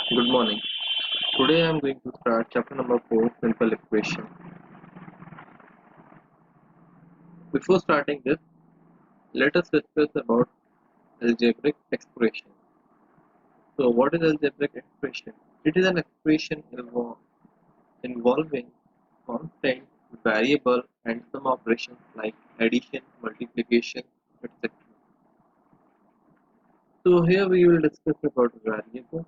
Good morning. Today I am going to start chapter number 4, simple equation. Before starting this, let us discuss about algebraic expression. So what is algebraic expression? It is an expression involving constant, variable and some operations like addition, multiplication, etc. So here we will discuss about variable.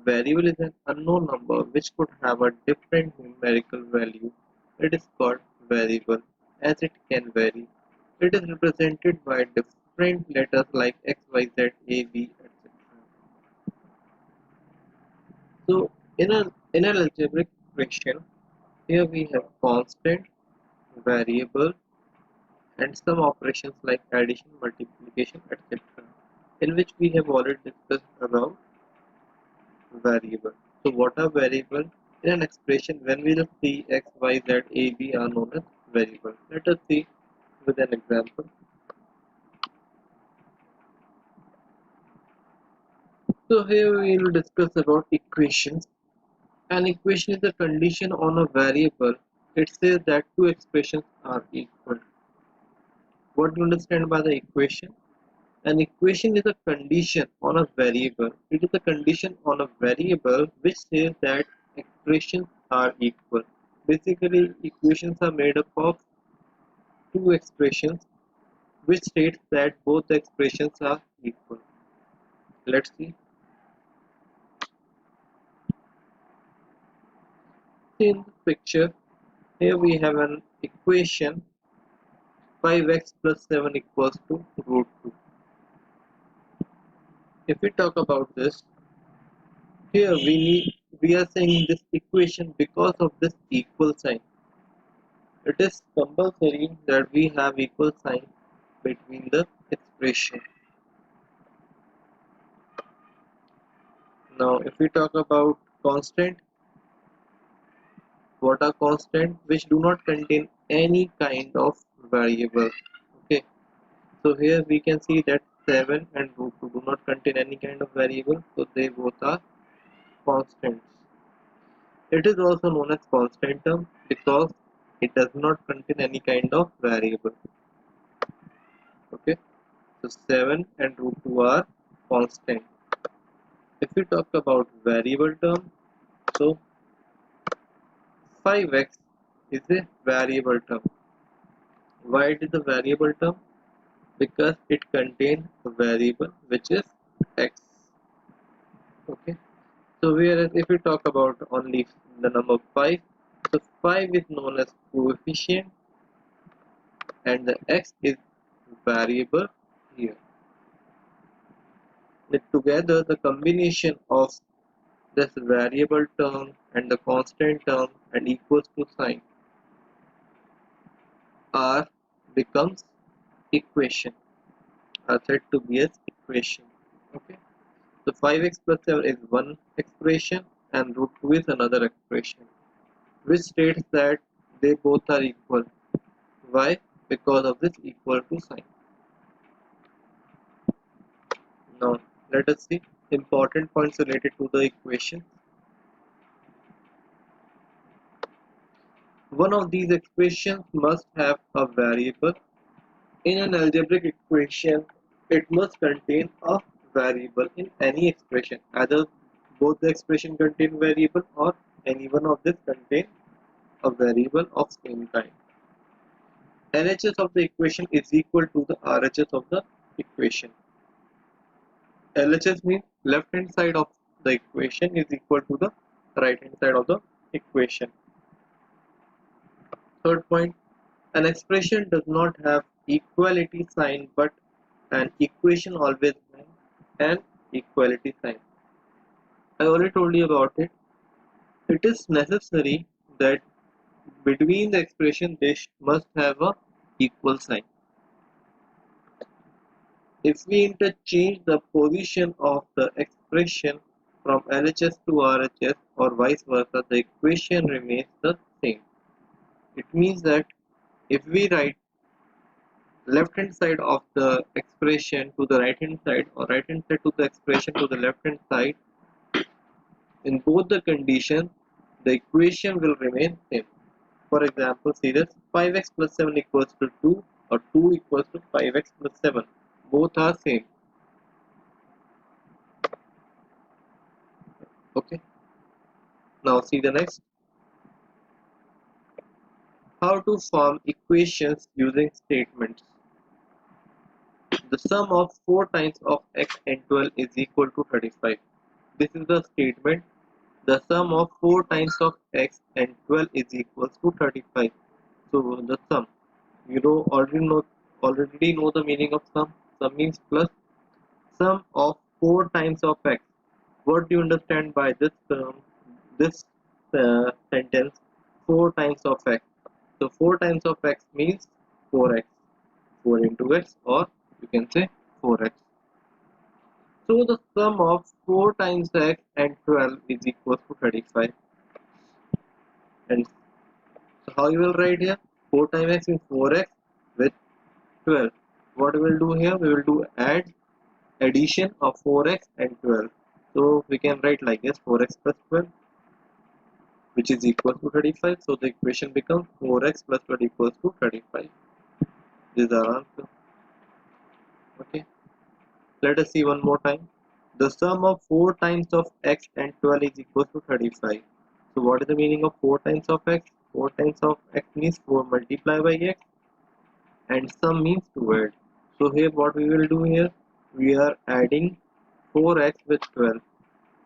Variable is an unknown number which could have a different numerical value. It is called variable as it can vary. It is represented by different letters like X, Y, Z, A, B, etc. So in an algebraic expression, here we have constant, variable, and some operations like addition, multiplication, etc. In which we have already discussed about variable. So what are variable? In an expression, when we will see x, y, z, a, b are known as variable. Let us see with an example. So here we will discuss about equations. An equation is a condition on a variable. It says that two expressions are equal. What do you understand by the equation? An equation is a condition on a variable. It is a condition on a variable which says that expressions are equal. Basically, equations are made up of two expressions which states that both the expressions are equal. Let's see. In the picture, here we have an equation 5x plus 7 equals to root 2. If we talk about this, here we are saying this equation because of this equal sign. It is compulsory that we have equal sign between the expression. Now, if we talk about constant, what are constant? Which do not contain any kind of variable. Okay, so here we can see that 7 and root 2 do not contain any kind of variable, so they both are constants. It is also known as constant term because it does not contain any kind of variable. Okay, so 7 and root 2 are constant. If we talk about variable term, so 5x is a variable term. Why it is a variable term? Because it contains a variable which is x. Okay, so whereas if we talk about only the number 5, so 5 is known as coefficient and the x is variable here. Together the combination of this variable term and the constant term and equals to sign are becomes equation, are said to be as equation. Okay, so 5x plus 7 is one expression and root 2 is another expression which states that they both are equal. Why? Because of this equal to sign. Now let us see important points related to the equation. One of these expressions must have a variable. In an algebraic equation, it must contain a variable in any expression. Either both the expression contain variable or any one of this contain a variable of same kind. LHS of the equation is equal to the RHS of the equation. LHS means left hand side of the equation is equal to the right hand side of the equation. Third point, an expression does not have equality sign but an equation always has an equality sign. I already told you about it. It is necessary that between the expression they must have a equal sign. If we interchange the position of the expression from LHS to RHS or vice versa, the equation remains the same. It means that if we write left hand side of the expression to the right hand side or right hand side to the expression to the left hand side, In both the conditions, the equation will remain same. For example, see this 5x plus 7 equals to 2 or 2 equals to 5x plus 7. Both are same. Okay. Now see the next. How to form equations using statements. The sum of 4 times of x and 12 is equal to 35. This is the statement. The sum of 4 times of x and 12 is equals to 35. So the sum. You already know the meaning of sum. Sum means plus. Sum of 4 times of x. What do you understand by this term? This sentence 4 times of x. So 4 times of x means 4x. 4 into x, or you can say 4x. So the sum of 4 times x and 12 is equal to 35. And so how you will write here? 4 times x is 4x with 12. What we will do here? We will do addition of 4x and 12. So we can write like this 4x plus 12, which is equal to 35. So the equation becomes 4x plus 12 equals to 35. This is our answer. Okay. Let us see one more time. The sum of 4 times of x and 12 is equal to 35. So what is the meaning of 4 times of x? 4 times of x means 4 multiplied by x, and sum means to add. So here what we will do here? We are adding 4x with 12.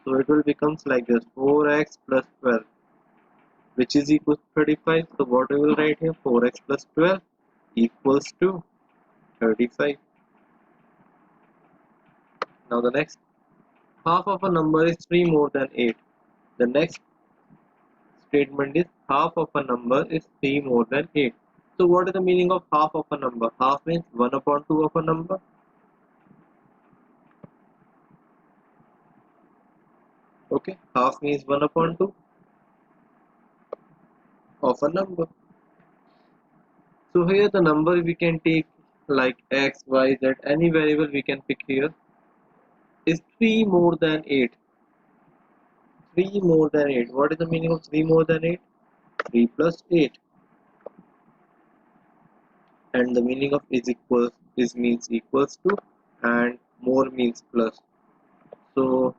So it will becomes like this 4x plus 12, which is equal to 35. So what we will write here? 4x plus 12 equals to 35. Now the next, half of a number is 3 more than 8. The next statement is half of a number is 3 more than 8. So what is the meaning of half of a number? Half means 1 upon 2 of a number. Okay, half means 1 upon 2 of a number. So here the number we can take like x, y, z, any variable we can pick here is 3 more than 8. 3 more than 8. What is the meaning of 3 more than 8? 3 plus 8. And the meaning of is equals is means equals to, and more means plus. So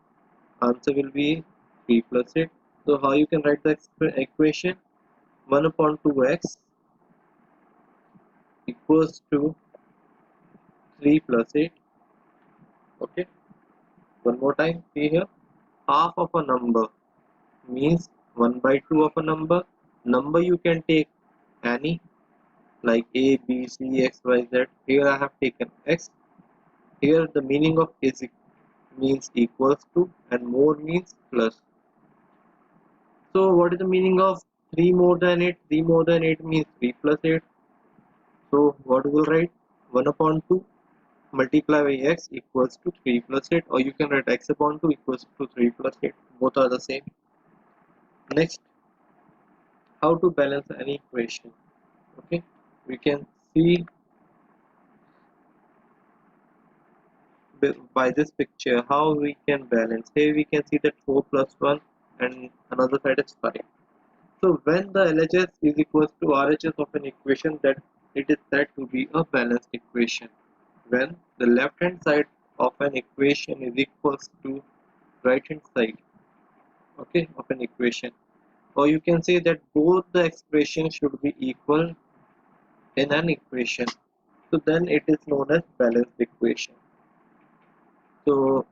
answer will be 3 plus 8. So how you can write the equation? 1 upon 2x equals to 3 plus 8. Okay. One more time. See here. Half of a number means 1 by 2 of a number. Number you can take any, like a, b, c, x, y, z. Here I have taken x. Here the meaning of is means equals to, and more means plus. So what is the meaning of 3 more than 8? 3 more than 8 means 3 plus 8. So what we will write? 1 upon 2 multiply by x equals to 3 plus 8, or you can write x upon 2 equals to 3 plus 8. Both are the same. Next, how to balance any equation. Okay, we can see by this picture how we can balance. Here we can see that 4 plus 1 and another side is 5. So when the LHS is equals to RHS of an equation, that it is said to be a balanced equation. When the left hand side of an equation is equals to right hand side, okay, of an equation, or you can say that both the expressions should be equal in an equation. So then it is known as balanced equation. So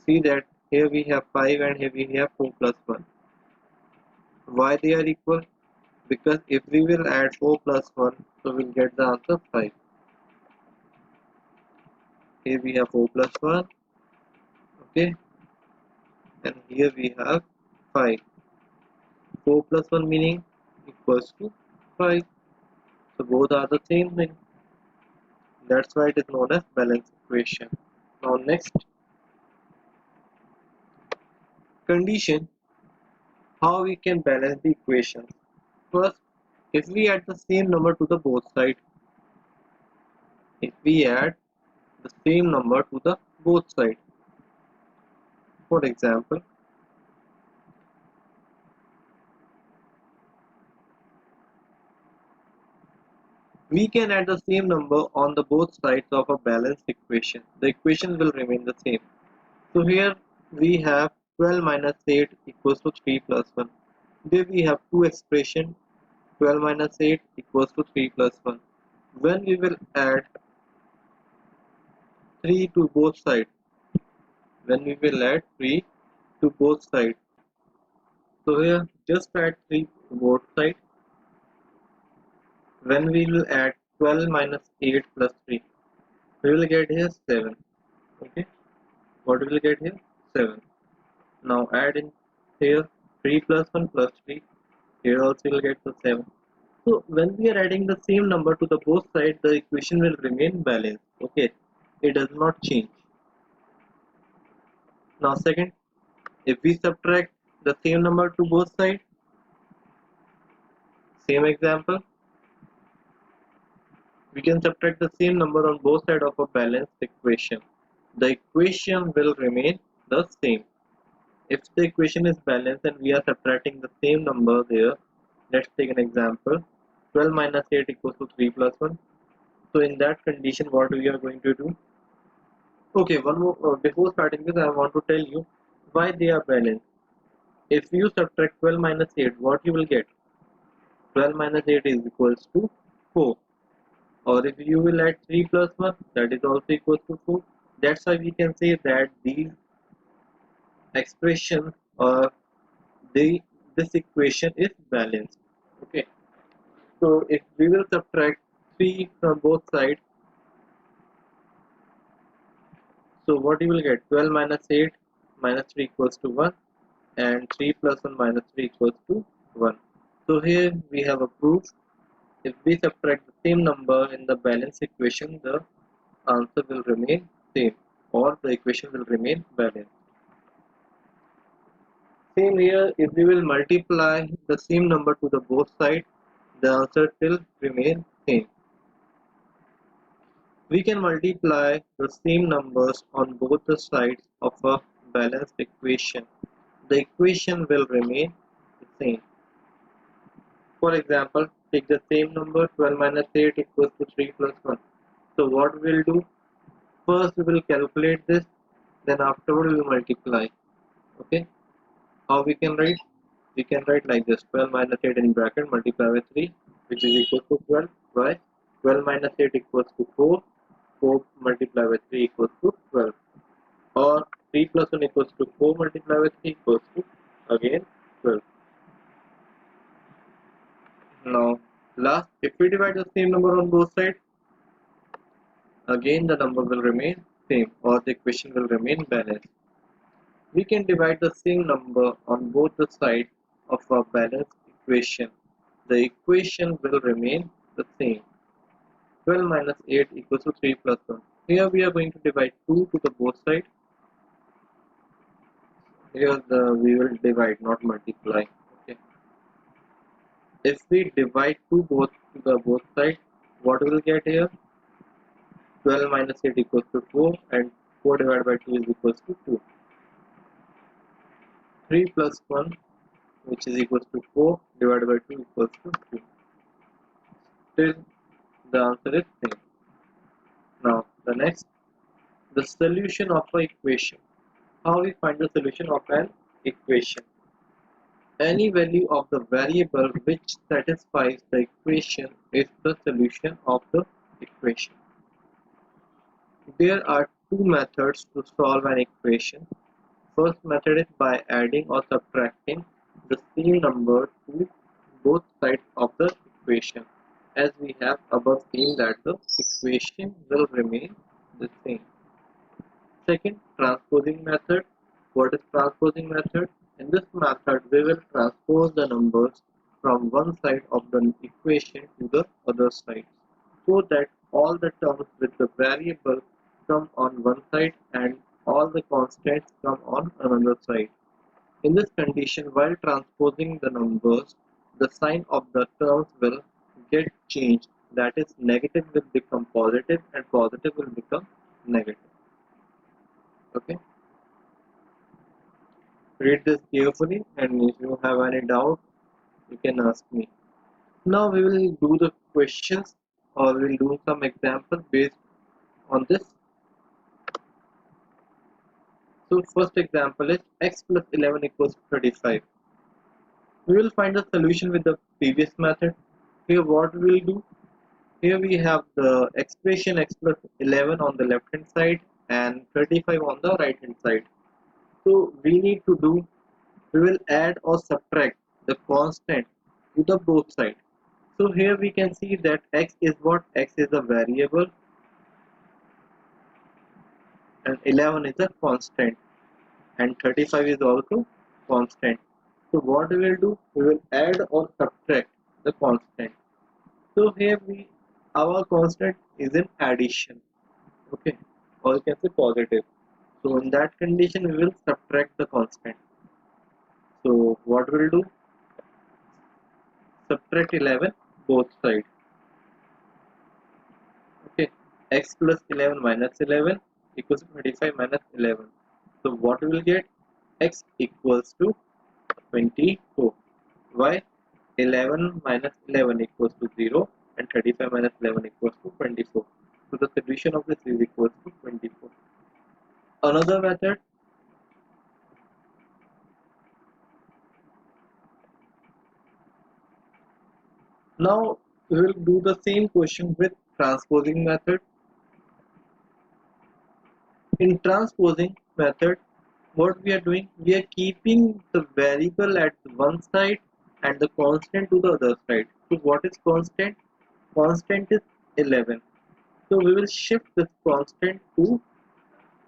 see that here we have 5 and here we have 4 plus 1. Why they are equal? Because if we will add 4 plus 1, so we'll get the answer 5. Here we have 4 plus 1, okay, and here we have 5. 4 plus 1 meaning equals to 5. So both are the same thing. That's why it is known as balanced equation. Now next, condition, how we can balance the equations. First, if we add the same number to the both sides, if we add the same number to the both sides, for example, We can add the same number on the both sides of a balanced equation. The equation will remain the same. So here we have 12 minus 8 equals to 3 plus 1. There we have two expressions, 12 minus 8 equals to 3 plus 1. When we will add 3 to both sides, when we will add 3 to both sides. So here just add 3 to both sides. When we will add 12 minus 8 plus 3, we will get here 7. Okay, what will we get here? 7. Now add in here 3 plus 1 plus 3. Here also we will get the 7. So when we are adding the same number to the both sides, the equation will remain balanced. Okay, it does not change. Now second, if we subtract the same number to both sides, same example, we can subtract the same number on both sides of a balanced equation. The equation will remain the same. If the equation is balanced and we are subtracting the same number there, let's take an example. 12 minus 8 equals to 3 plus 1. So in that condition, what we are going to do? Okay, one more. Before starting this, I want to tell you why they are balanced. If you subtract 12 minus 8, what you will get? 12 minus 8 is equals to 4. Or if you will add 3 plus 1, that is also equals to 4. That's why we can say that these expressions or the this equation is balanced. Okay, so if we will subtract 3 from both sides, so what you will get? 12 minus 8 minus 3 equals to 1, and 3 plus 1 minus 3 equals to 1. So here we have a proof. If we subtract the same number in the balance equation, the answer will remain same, or the equation will remain balanced. Same here, if we will multiply the same number to the both sides, the answer will remain same. We can multiply the same numbers on both the sides of a balanced equation. The equation will remain the same. For example, take the same number 12 minus 8 equals to 3 plus 1. So what we will do? First we will calculate this, then afterward we will multiply. Okay, how we can write? We can write like this: 12 minus 8 in bracket multiply by 3, which is equal to 12. Why? 12 minus 8 equals to 4. 4 multiplied by 3 equals to 12. Or 3 plus 1 equals to 4 multiplied by 3 equals to again 12. Now last, if we divide the same number on both sides, again the number will remain same, or the equation will remain balanced. We can divide the same number on both the sides of a balanced equation. The equation will remain the same. 12 minus 8 equals to 3 plus 1. Here we are going to divide 2 to the both sides. Here we will divide, not multiply. Okay. If we divide 2 both to the both sides, what we will get here? 12 minus 8 equals to 4, and 4 divided by 2 is equals to 2. 3 plus 1, which is equals to 4, divided by 2 equals to 2. Still the answer is same. Now the next, the solution of an equation. How we find the solution of an equation? Any value of the variable which satisfies the equation is the solution of the equation. There are two methods to solve an equation. First method is by adding or subtracting the same number to both sides of the equation. As we have above seen that the equation will remain the same. Second, transposing method. What is transposing method? In this method, we will transpose the numbers from one side of the equation to the other side, so that all the terms with the variable come on one side and all the constants come on another side. In this condition, while transposing the numbers, the sign of the terms will get changed. That is, negative will become positive and positive will become negative. Okay. Read this carefully, and if you have any doubt, you can ask me. Now we will do the questions. or we'll do some examples based on this. So first example is x plus 11 equals 35. We will find the solution with the previous method. Here what we will do, here we have the expression x plus 11 on the left hand side and 35 on the right hand side. So we need to do, we will add or subtract the constant to the both sides. So here we can see that x is what? X is a variable and 11 is a constant and 35 is also constant. So what we will do? We will add or subtract the constant. So here our constant is in addition, okay, or you can say positive. So in that condition we will subtract the constant. So what we'll do? Subtract 11 both sides. Okay, x plus 11 minus 11 equals to 25 minus 11. So what we will get? X equals to 24. Why? 11 minus 11 equals to 0 and 35 minus 11 equals to 24. So the solution of this is equals to 24. Another method, now we will do the same question with transposing method. In transposing method, what we are doing, we are keeping the variable at one side and the constant to the other side. So what is constant? Constant is 11. So we will shift this constant to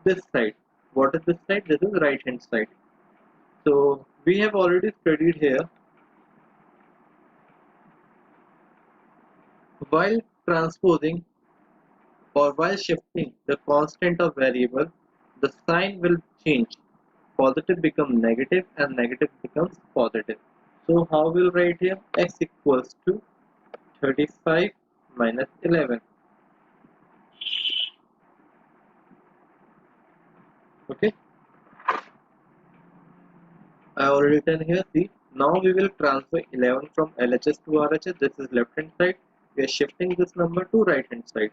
this side. What is this side? This is right hand side. So we have already studied here, while transposing or while shifting the constant of variable, the sign will change. Positive becomes negative and negative becomes positive. So how we'll write here? X equals to 35 minus 11. Okay, I already done here. See, now we will transfer 11 from LHS to RHS. This is left hand side. We are shifting this number to right hand side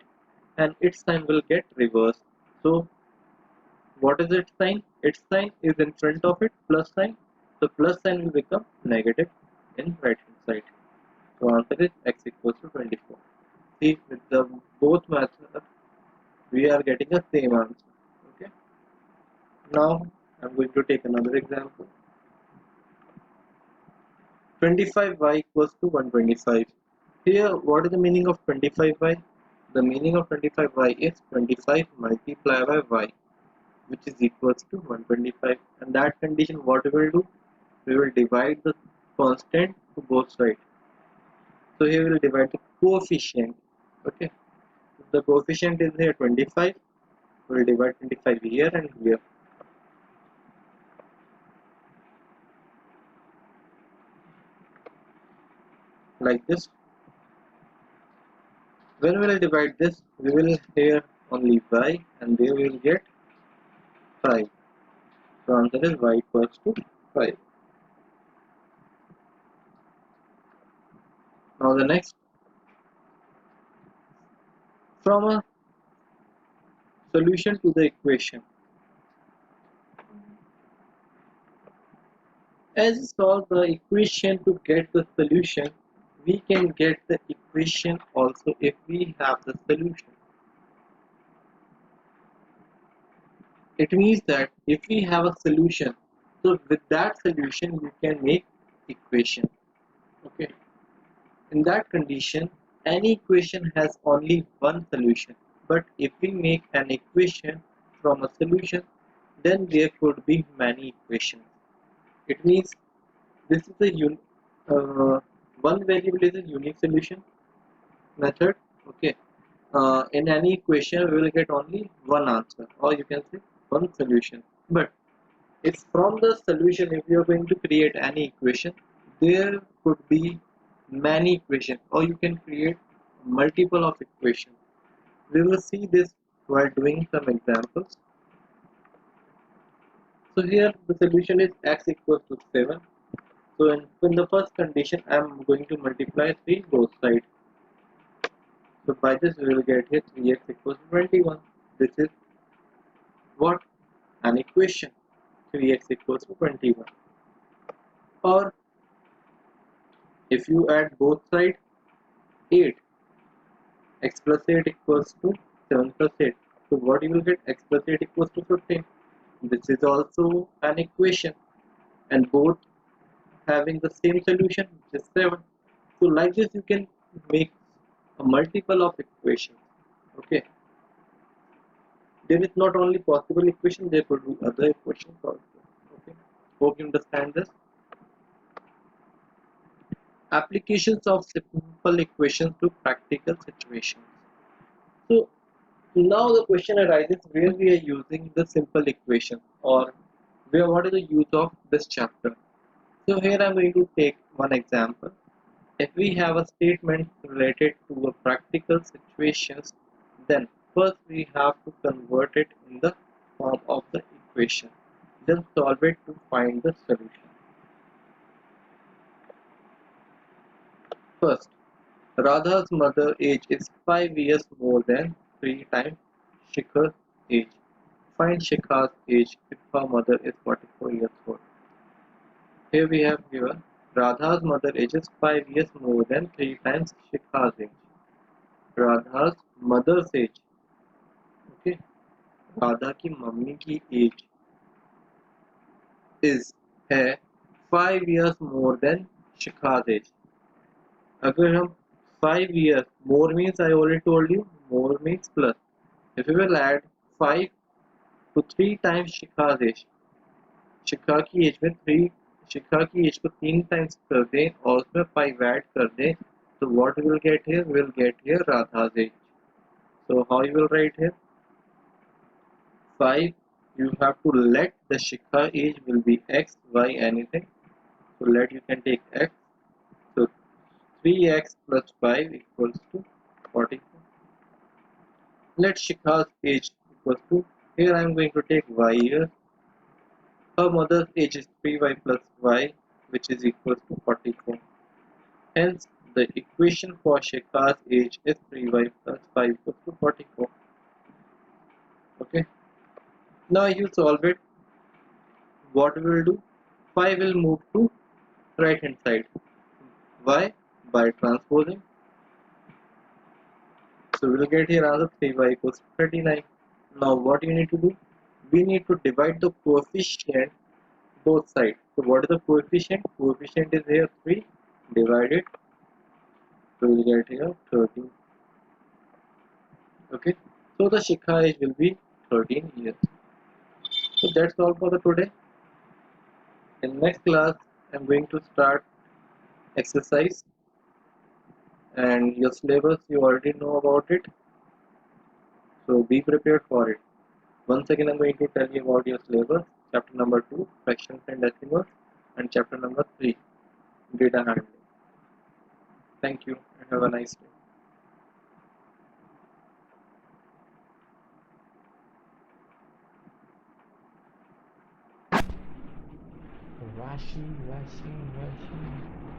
and its sign will get reversed. So what is its sign? Its sign is in front of it, plus sign. So plus sign will become negative in right hand side. So answer is x equals to 24. See, with the both methods we are getting a same answer. Okay. Now I'm going to take another example. 25y equals to 125. Here, what is the meaning of 25y? The meaning of 25y is 25 multiplied by y, which is equals to 125. And that condition, what we will do? We will divide the constant to both sides. So here we will divide the coefficient. Okay. If the coefficient is here 25, we will divide 25 here and here. Like this. When we will divide this, we will here only y and there we will get 5. So answer is y equals to 5. Now the next, from a solution to the equation. As we solve the equation to get the solution, we can get the equation also if we have the solution. It means that if we have a solution, so with that solution we can make equation. Okay. In that condition, any equation has only one solution. But if we make an equation from a solution, then there could be many equations. It means this is one variable is a unique solution method. Okay. In any equation, we will get only one answer, or you can say one solution. But if from the solution, if you are going to create any equation, there could be many equations, or you can create multiple of equations. We will see this while doing some examples. So here the solution is x equals to 7. So in the first condition, I am going to multiply 3 both sides. So by this we will get here 3x equals to 21. This is what? An equation. 3x equals to 21. Or if you add both sides, 8. X plus 8 equals to 7 plus 8. So what you will get? X plus 8 equals to 15. This is also an equation and both having the same solution, which is 7. So like this you can make a multiple of equations. Okay. There is not only possible equation, there could be other equations also. Okay. Hope you understand this. Applications of simple equations to practical situations. So now the question arises where we are using the simple equation or where what is the use of this chapter. So here I'm going to take one example. If we have a statement related to a practical situations, then first we have to convert it in the form of the equation. Then solve it to find the solution. First, Radha's mother age is 5 years more than 3 times Shikhar's age. Find Shikhar's age if her mother is 44 years old. Here we have given Radha's mother age is 5 years more than 3 times Shikhar's age. Radha's mother's age, okay, Radha की mummy की as is है 5 years more than शिखा's age. अगर हम 5 years more means I already told you more means plus. If we will add 5 to 3 times शिखा's age, शिखा की as में 3 शिखा की as को 3 times कर दें और उसमें 5 ऐड कर दें तो what we will get here? We will get here Radha's age. So how you will write here? 5 you have to let the Shikha age will be x, y anything. So let you can take x. So 3x plus 5 equals to 44. Let Shikha's age equals to, here I am going to take y here. Her mother's age is 3y plus y which is equals to 44. Hence the equation for Shikha's age is 3y plus 5 equals to 44. Okay. Now you solve it. What we will do? 5 will move to right hand side. Why? By transposing. So we'll get here answer 3y equals 39. Now what you need to do? We need to divide the coefficient both sides. So what is the coefficient? Coefficient is here 3 divided. So we'll get here 13. Okay. So the Shikha age will be 13 years. So that's all for the today. In next class, I'm going to start exercise and your syllabus you already know about it. So be prepared for it. Once again, I'm going to tell you about your syllabus. Chapter number 2, fractions and decimals, and chapter number 3, data handling. Thank you and have a nice day. Washi, washi, washi.